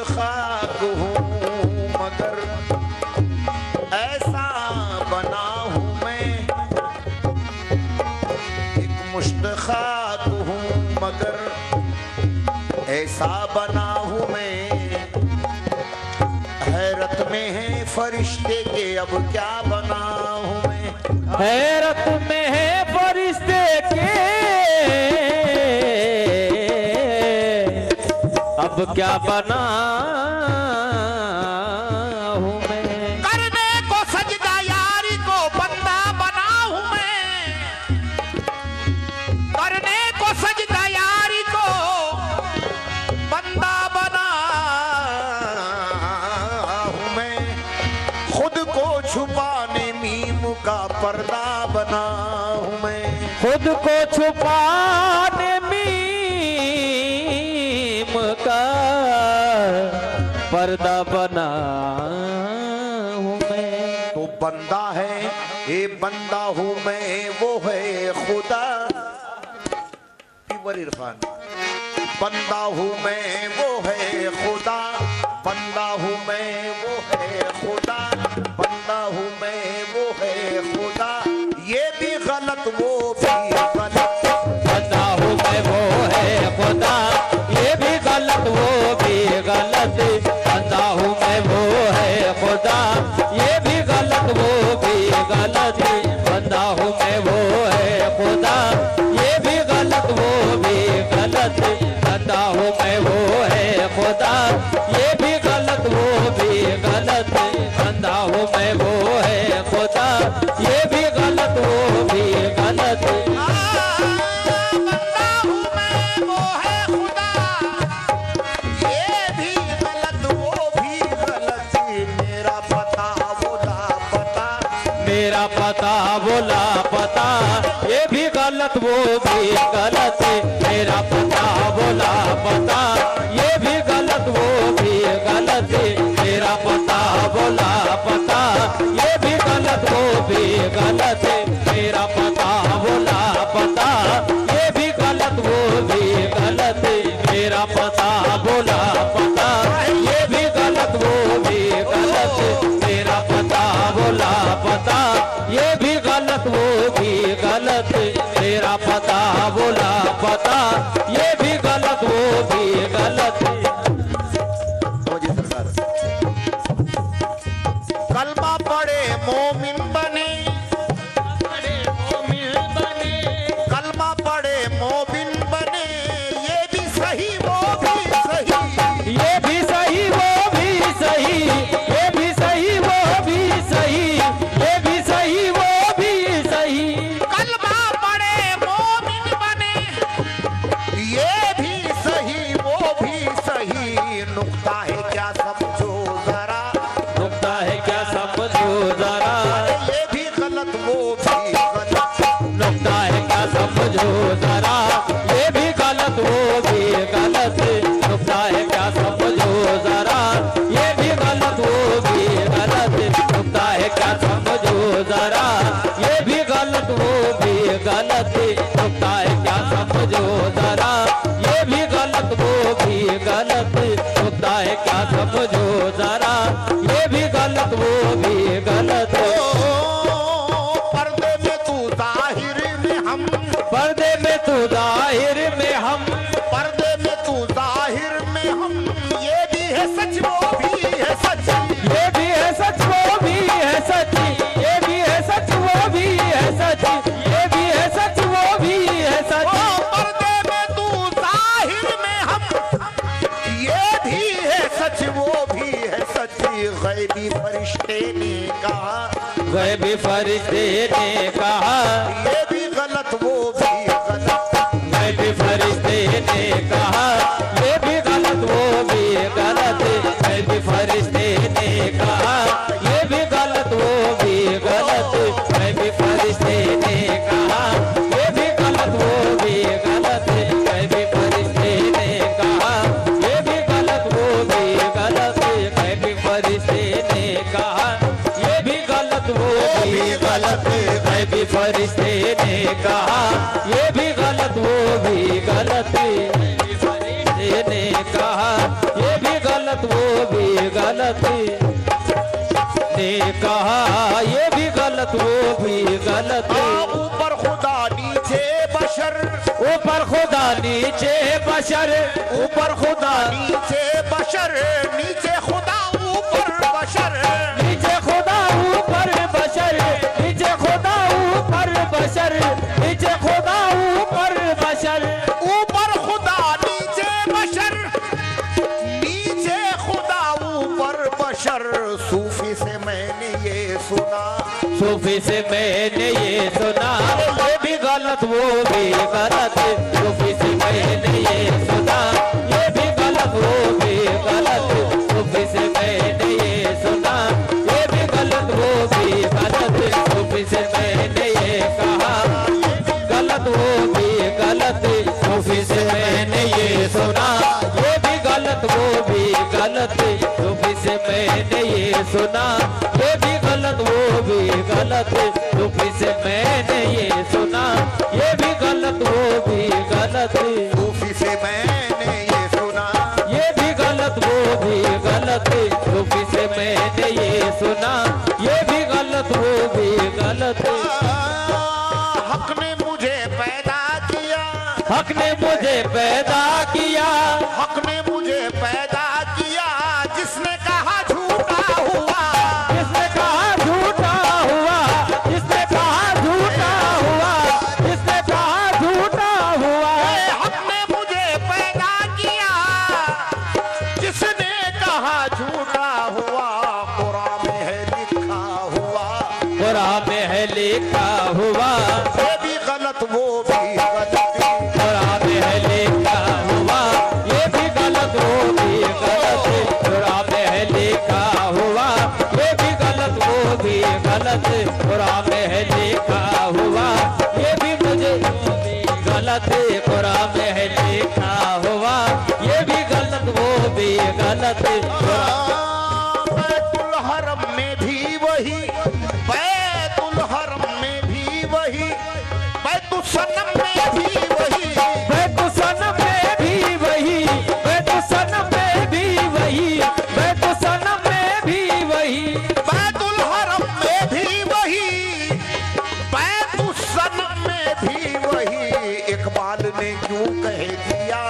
खाक हूँ मगर ऐसा बना हूँ मैं, एक मुश्त खाक हूँ मगर ऐसा बना हूँ मैं। हैरत में है फरिश्ते के अब क्या बना हूँ मैं, हैरत में है फरिश्ते के अब क्या बना हूँ मैं। करने को सजदा यारी को बंदा बना हूँ मैं, करने को सजदा यारी को बंदा बना हूँ मैं। खुद को छुपाने मीम का पर्दा बना हूँ मैं, खुद को छुपाने मीम का पर्दा बना हूँ मैं। तो बंदा है ये बंदा हूँ मैं, वो है खुदा पीवर इरफान। बंदा हूँ मैं वो है खुदा, बंदा हूँ मैं वो है खुदा, बंदा हूँ मैं वो है खुदा। ये भी गलत वो भी गलत, बंदा हूँ मैं वो है खुदा, ये भी गलत वो भी गलत। बंदा हूँ मैं वो है खुदा, ये भी गलत वो भी गलत। बंदा हूँ मैं वो है खुदा, ये भी गलत वो भी गलत। बंदा हूँ मैं वो है खुदा, ये भी गलत वो भी गलत। बंदा हूँ मैं वो है खुदा, ये भी गलत वो भी गलत। बंदा हूँ मैं वो है खुदा, ये भी गलत वो भी गलत। मेरा पता बोला पता, मेरा पता बोला पता, ये भी गलत वो भी गलत। मेरा पता बोला पता, ये भी गलत वो भी गलत। मेरा पता बोला पता, ये भी गलत वो भी गलत। मेरा पता बोला पता, ये भी गलत वो भी गलत। मेरा पता बोला पता, ये भी गलत वो भी गलत। मेरा पता बोला पता, ये भी गलत वो भी गलत। मेरा पता बोला पता, ये भी गलत वो भी गलत। कलमा पढ़े मोमिन बने, कलमा पढ़े मोमिन बने। ये भी सही वो भी सही, ये भी सही वो भी सही, ये भी सही वो भी सही, ये भी सही वो भी सही। कलमा पढ़े मोमिन बने, ये भी सही वो भी सही। नुक्ता है क्या समझो जरा, नुक्ता है क्या समझो जरा, ये भी गलत वो भी गलत। नुक्ता है क्या समझो जरा, ये भी गलत वो भी गलत। नुक्ता है क्या समझो जरा, ये भी गलत वो भी गलत। नुक्ता है क्या समझो जरा, ये भी गलत वो भी गलत। नुक्ता है क्या समझो जरा, ये भी गलत वो भी गलत। नुक्ता है क्या समझो जरा, ये भी गलत वो भी गलत। पर्दे में तू जाहिर में हम, पर्दे में तू जाहिर में हम, पर्दे में तू जाहिर में हम। ये भी है सच वो भी है सच, ये भी है सच वो भी है सच, ये भी है सच वो भी है सच, ये भी है सच वो भी है सच। पर्दे में तू जाहिर में हम, ये भी है सच वो भी है सच। गैबी फरिश्ते ने कहा, गैबी फरिश्ते ने कहा, ये भी गलत वो भी गलत। गैबी फरिश्ते ने कहा, ये भी गलत वो भी गलत। गैबी फरिश्ते ने कहा, ये भी गलत वो भी गलत। गैबी फरिश्ते ने कहा, ये भी गलत वो भी गलत। गैबी फरिश्ते ने कहा, ये भी गलत वो भी गलत। गैबी फरिश्ते ने कहा, ये भी गलत वो भी गलत। गैबी फरिश्ते ने कहा, ये भी गलत वो भी गलत। गैबी फरिश्ते ने कहा, ये भी गलत गलत वो भी गलत, ने कहा ये भी गलत वो भी गलत। ऊपर खुदा नीचे बशर, ऊपर खुदा नीचे बशर, ऊपर खुदा नीचे बशर, नीचे खुदा ऊपर बशर, नीचे खुदा ऊपर बशर, नीचे खुदा ऊपर बशर, नीचे खुदा ऊपर बशर, ऊपर खुदा नीचे बशर, नीचे खुदा ऊपर बशर। सूफी से मैंने ये सुना, सूफी से मैंने ये सुना, ये भी गलत वो भी गलत। सूफी से मैंने ये सुना, ये भी गलत वो भी गलत। सूफी से मैंने ये सुना, ये भी गलत वो भी गलत। सूफी से मैंने ये कहा गलत वो भी गलत। सूफी से मैंने ये सुना, ये भी गलत वो भी गलत। सूफी से मैंने ये सुना, ये भी गलत वो भी गलत। सूफी से मैंने ये सुना, ये भी गलत वो भी गलत। सूफी से मैंने ये सुना, ये भी गलत वो भी गलत। सूफी से मैंने ये सुना, ये भी गलत वो भी गलत। हक ने मुझे पैदा किया, हक ने मुझे पैदा किया, हक ने मुझे पैदा किया, जिसने कहा झूठा हुआ, जिसने कहा झूठा हुआ, जिसने कहा झूठा हुआ, जिसने कहा झूठा हुआ। हक ने मुझे पैदा किया, जिसने कहा झूठा हुआ। कुरान में है लिखा हुआ, कुरान में है लिखा हुआ, ये भी गलत वो भी गलत। कुरान में है लिखा हुआ, ये भी गलत वो भी गलत। कुरान में है लिखा हुआ, ये भी गलत वो भी गलत। कुरान में है लिखा हुआ, ये भी मुझे गलत। कुरान में है लिखा हुआ, ये भी गलत वो भी गलत। बैतुल हरम में भी वही, बैतुल हरम में भी वही, बैतुल सनम में भी वही, बैतु सनम में भी वही, बैतु सनम में भी वही, बैतु सनम में भी वही। बैतुल हरम में भी वही, बैतुल सनम में भी वही। इकबाल ने क्यों कह दिया,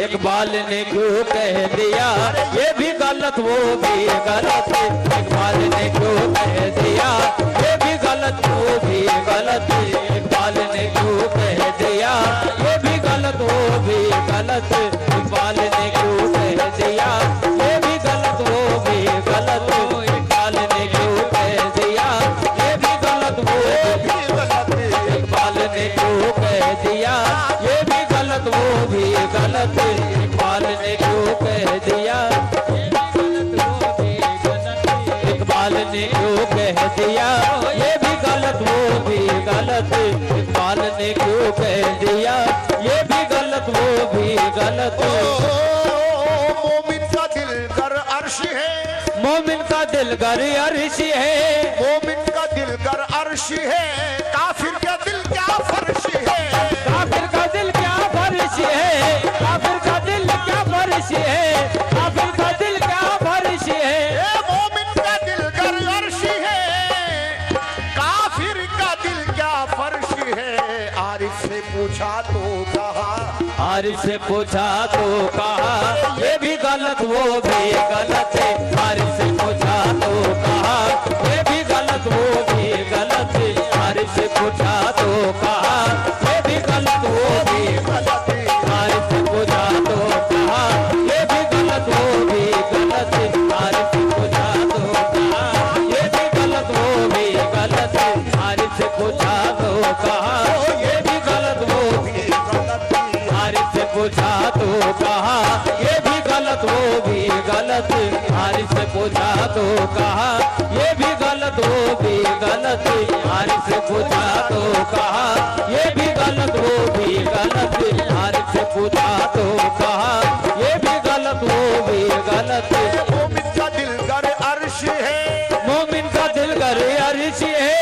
इकबाल ने क्यों कह दिया, ये भी गलत वो भी गलत। इकबाल ने क्यों कह दिया, ये भी गलत वो भी गलत। इकबाल ने क्यों कह दिया, ये भी गलत वो भी गलत। इकबाल ने क्यों कह दिया, ये भी गलत वो भी गलत। इकबाल ने क्यों कह दिया, ये भी गलत वो भी गलत। इकबाल ने क्यों कह दिया, ये भी गलत वो भी गलत। इकबाल ने क्यों कह दिया, इकबाल ने क्यों कह दिया, ये भी गलत वो भी गलत। इकबाल ने क्यों कह दिया, ये भी गलत वो भी गलत। मोमिन का दिल गर अर्श है, मोमिन का दिल गर अर्श है, मोमिन का दिल गर अर्श है, काफिर का दिल क्या फर्श है, काफिर का दिल क्या फर्श है, काफिर का दिल क्या फर्श है, काफिर का दिल क्या फर्श है। मोमिन का दिल गर अर्श है, काफिर का दिल क्या फर्श है। आरिफ से पूछा तो कहा, आरिफ से पूछा तो कहा, ये भी गलत वो भी गलत है। आरिफ से पूछा तो कहा, ये भी गलत वो भी गलत। आरिफ से पूछा तो कहा, ये भी गलत वो भी गलत। आरिफ से पूछा तो कहा, ये भी गलत वो भी गलत। आरिफ से पूछा तो कहा, ये भी गलत वो भी गलत। आरिफ से पूछा तो कहा, ये भी गलत वो भी गलत। आरिफ से पूछा तो कहा, ये भी गलत वो भी गलत। आरिफ से पूछा तो कहा, ये भी गलत वो भी गलत। आरिफ से पूछा तो कहा, ये भी गलत वो भी गलत। आरिफ से पूछा तो कहा, ये भी गलत वो भी गलत। मोमिन का दिल गर अर्श है, मोमिन का दिल गर अर्श है,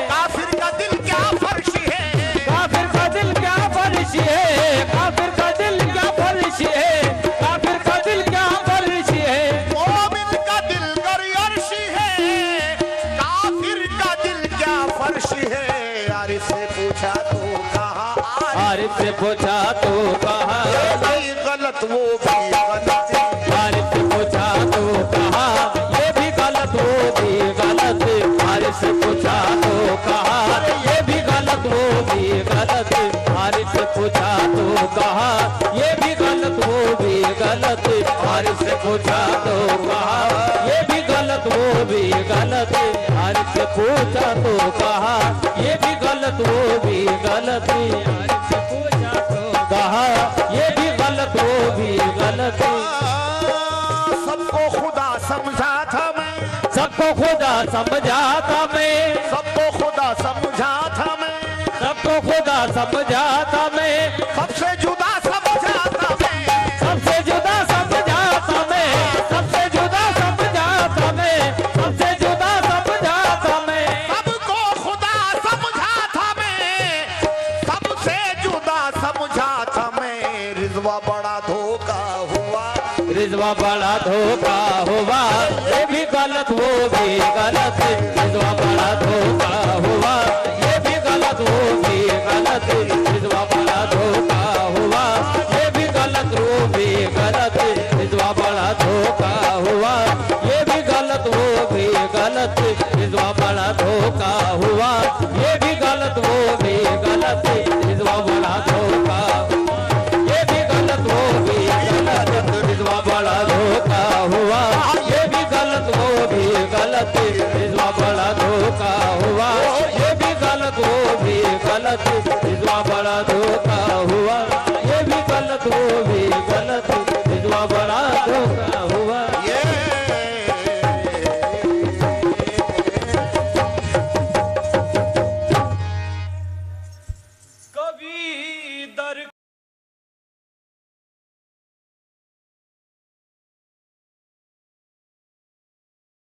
काफिर का दिल क्या फर्श है, काफिर का दिल क्या फर्श है, काफिर का दिल क्या फर्श है, काफिर का दिल क्या फर्श है। आरिफ से पूछा तो कहा नहीं गलत वो भी गलत, आरिफ से पूछा तो कहा ये भी गलत वो भी गलत, आरिफ से पूछा तो कहा ये भी गलत वो भी गलत, आरिफ से पूछा तो कहा ये भी गलत वो भी गलत, आरिफ से पूछा तो कहा ये भी गलत वो भी गलत, आरिफ से पूछा तो कहा ये भी गलत वो भी गलत, आरिफ से पूछा तो कहा ये भी गलत वो भी गलत। सबको खुदा समझा था मैं, सबको खुदा समझा था मैं, सबको खुदा समझा था मैं, सबको खुदा समझा था मैं, सबसे जुदा समझा था मैं, सबसे जुदा समझा था मैं, सबसे जुदा समझा था मैं, सबसे जुदा समझा था मैं, सबको खुदा समझा था मैं, सबसे जुदा समझा था मैं। रिजवा बड़ा धोखा हुआ, रिजवा बड़ा धोखा हुआ, ये भी गलत वो भी